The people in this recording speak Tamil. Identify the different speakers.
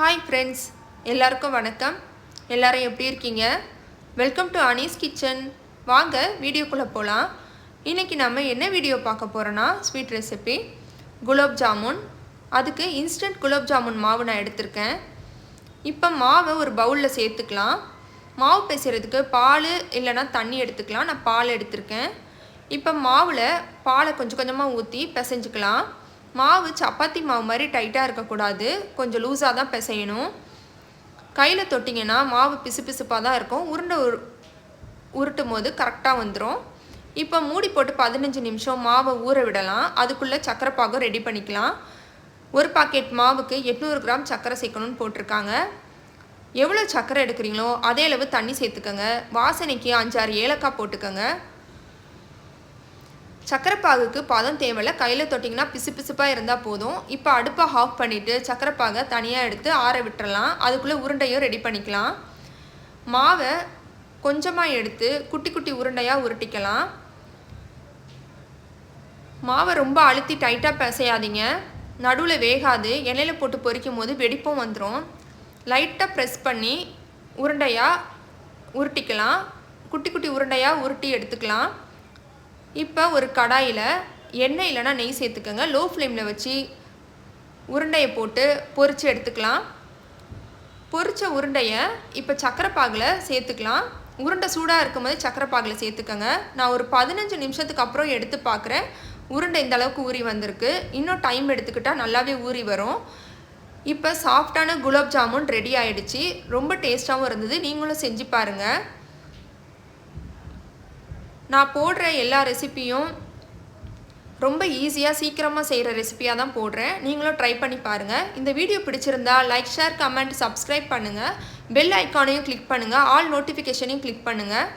Speaker 1: ஹாய் ஃப்ரெண்ட்ஸ், எல்லாருக்கும் வணக்கம். எல்லாரும் எப்படி இருக்கீங்க? Welcome to Anees kitchen. வாங்க வீடியோக்குள்ளே போகலாம். இன்றைக்கி நம்ம என்ன வீடியோ பார்க்க போகிறோன்னா ஸ்வீட் ரெசிபி குலோப் ஜாமுன். அதுக்கு இன்ஸ்டன்ட் குலோப் ஜாமுன் மாவு நான் எடுத்திருக்கேன். இப்போ மாவை ஒரு பவுலில் சேர்த்துக்கலாம். மாவு பிசைறதுக்கு பால் இல்லைன்னா தண்ணி எடுத்துக்கலாம். நான் பால் எடுத்திருக்கேன். இப்போ மாவில் பாலை கொஞ்சம் கொஞ்சமாக ஊற்றி பிசைஞ்சுக்கலாம். மாவு சப்பாத்தி மாவு மாதிரி டைட்டாக இருக்கக்கூடாது, கொஞ்சம் லூஸாக தான் பிசையணும். கையில் தொட்டிங்கன்னா மாவு பிசு பிசுப்பாக தான் இருக்கும். உருட்டும் போது கரெக்டாக வந்துடும். இப்போ மூடி போட்டு 15 நிமிஷம் மாவை ஊற விடலாம். அதுக்குள்ளே சக்கரை பாகம் ரெடி பண்ணிக்கலாம். ஒரு பாக்கெட் மாவுக்கு 800 கிராம் சக்கரை சேர்க்கணும்னு போட்டிருக்காங்க. எவ்வளோ சக்கரை எடுக்கிறீங்களோ அதே அளவு தண்ணி சேர்த்துக்கோங்க. வாசனைக்கு 5-6 ஏலக்காய் போட்டுக்கோங்க. சக்கரை பாகுக்கு பதம் தேவையில்லை, கையில் தொட்டிங்கன்னா பிசு பிசுப்பாக இருந்தால் போதும். இப்போ அடுப்பை ஆஃப் பண்ணிவிட்டு சக்கரை பாகை தனியாக எடுத்து ஆற விட்டுறலாம். அதுக்குள்ளே உருண்டையும் ரெடி பண்ணிக்கலாம். மாவை கொஞ்சமாக எடுத்து குட்டி குட்டி உருண்டையாக உருட்டிக்கலாம். மாவை ரொம்ப அழுத்தி டைட்டாக பிசையாதீங்க, நடுவில் வேகாது. எண்ணெயில் போட்டு பொரிக்கும் போது வெடிப்பும் வந்துடும். லைட்டாக ப்ரெஸ் பண்ணி உருண்டையாக உருட்டிக்கலாம். குட்டி குட்டி உருண்டையாக உருட்டி எடுத்துக்கலாம். இப்போ ஒரு கடாயில் எண்ணெய் இல்லைனா நெய் சேர்த்துக்கோங்க. லோ ஃப்ளேமில் வச்சு உருண்டையை போட்டு பொரித்து எடுத்துக்கலாம். பொரித்த உருண்டையை இப்போ சக்கரை பாகில் சேர்த்துக்கலாம். உருண்டை சூடாக இருக்கும்போது சக்கரை பாகில் சேர்த்துக்கோங்க. நான் ஒரு 15 நிமிஷத்துக்கு அப்புறம் எடுத்து பார்க்குறேன். உருண்டை இந்த அளவுக்கு ஊறி வந்திருக்கு. இன்னும் டைம் எடுத்துக்கிட்டால் நல்லாவே ஊறி வரும். இப்போ சாஃப்டான குலோப் ஜாமுன் ரெடி ஆகிடுச்சு. ரொம்ப டேஸ்ட்டாகவும் இருந்தது. நீங்களும் செஞ்சு பாருங்கள். நான் போடுற எல்லா ரெசிப்பியும் ரொம்ப ஈஸியாக சீக்கிரமாக செய்கிற ரெசிப்பியாக தான் போடுறேன். நீங்களும் ட்ரை பண்ணி பாருங்கள். இந்த வீடியோ பிடிச்சிருந்தா லைக், ஷேர், கமெண்ட், சப்ஸ்கிரைப் பண்ணுங்கள். பெல் ஐக்கானையும் கிளிக் பண்ணுங்கள். ஆல் நோட்டிஃபிகேஷனையும் கிளிக் பண்ணுங்கள்.